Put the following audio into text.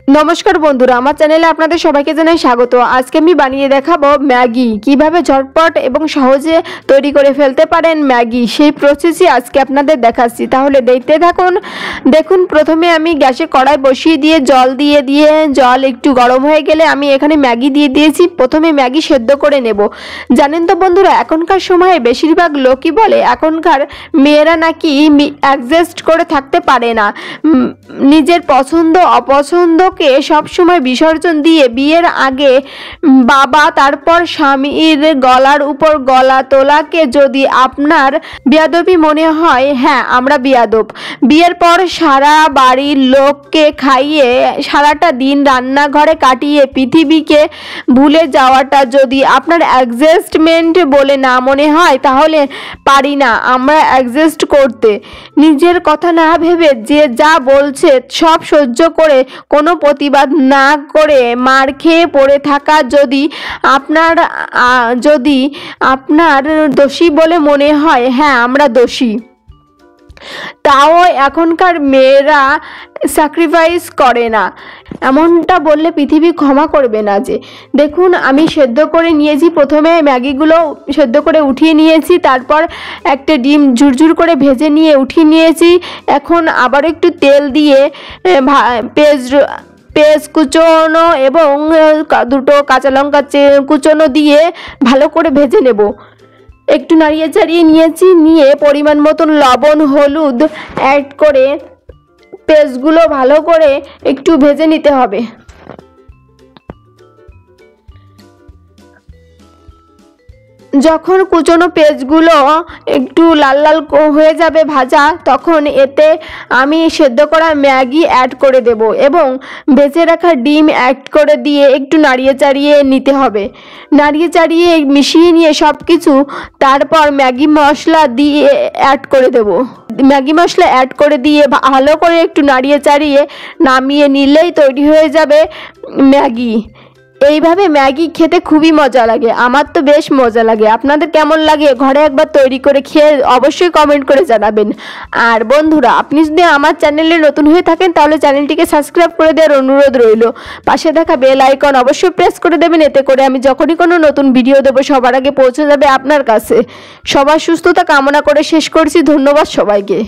नमस्कार बंधुरा आमार चैनेले आपनादेर सबाइके जानाई स्वागत। आज के आमि बानिये देखाबो मैगी किभाबे झटपट एबं सहजे तैरी करे फेलते पारेन मैगी सेई प्रसेसई आजके आपनादेर देखाच्छि। ताहले देखते थाकुन। देखुन प्रथमे आमि ग्यासे कड़ाई बसिए दिए जल दिए जल एकटु गरम हये गेले आमि एखाने मैगी दिए दिएछि। प्रथमे मैगी सेদ্ধ करे नेब। जानेन तो बंधुरा एखनकार समय बेशिरभाग लोकई बोले एखनकार मेयेरा नाकि एडजास्ट करे थाकते पारे ना, निजेर पछंद अपछंद के सब समय विसर्जन दिए बिয়ের आगे बाबा तारपर स्वामीर गलार ऊपर गला तोला के यदि आपनार बेयादबी मने हय, हाँ आमरा बेयादब। बिয়ের पर सारा बाड़ीर लोकके खाइए साराटा दिन रान्नाघरे काटिए पृथिवीके भूले जाওয়াটা यदि आपनार एडजास्टमेंट बोले ना मने हय ताहले पारी ना आमरा एडजास्ट करते। निजेर कथा ना भेबे जे जा बोलछे सब सह्य करे कोनो प्रतिबाद ना करे मार खेये पड़े थाका यदि आपनार दोषी बोले मने हय, हाँ आमरा दोषी। ताओ एखनकार मेয়েরা স্যাক্রিফাইস করে না এমনটা বললে পৃথিবী ক্ষমা করবে না। যে দেখুন আমি সেদ্ধ করে নিয়েছি, প্রথমে ম্যাগিগুলো সেদ্ধ করে উঠিয়ে নিয়েছি, তারপর একটা ডিম ঝুরঝুর করে ভেজে নিয়ে উঠিয়ে নিয়েছি। এখন আবার একটু তেল দিয়ে পেঁয়াজ কুচোনো এবং দুটো কাঁচা লঙ্কা কুচোনো দিয়ে ভালো করে ভেজে নেব। একটু নাড়িয়ে চাড়িয়ে নিয়েছি, নিয়ে পরিমাণ মতন লবণ হলুদ অ্যাড করে পেস্টগুলো ভালো করে একটু ভেজে নিতে হবে। যখন কুচনো পেঁয়াজগুলো একটু লাল লাল হয়ে যাবে ভাজা, তখন এতে আমি সেদ্ধ করা ম্যাগি অ্যাড করে দেব এবং ভেজে রাখা ডিম অ্যাড করে দিয়ে একটু নাড়িয়ে চাড়িয়ে নিতে হবে। নাড়িয়ে চাড়িয়ে মিশিয়ে নিয়ে সব কিছু তারপর ম্যাগি মশলা দিয়ে অ্যাড করে দেব। ম্যাগি মশলা অ্যাড করে দিয়ে ভালো করে একটু নাড়িয়ে চাড়িয়ে নামিয়ে নিলেই তৈরি হয়ে যাবে ম্যাগি। এইভাবে ম্যাগি খেতে খুবই মজা লাগে, আমার তো বেশ মজা লাগে। আপনাদের কেমন লাগে ঘরে একবার তৈরি করে খেয়ে অবশ্যই কমেন্ট করে জানাবেন। আর বন্ধুরা আপনি যদি আমার চ্যানেলে নতুন হয়ে থাকেন তাহলে চ্যানেলটিকে সাবস্ক্রাইব করে দেওয়ার অনুরোধ রইল। পাশে থাকা বেল আইকন অবশ্যই প্রেস করে দেবেন, এতে করে আমি যখনই কোনো নতুন ভিডিও দেব সবার আগে পৌঁছে যাবে আপনার কাছে। সবার সুস্থতা কামনা করে শেষ করছি, ধন্যবাদ সবাইকে।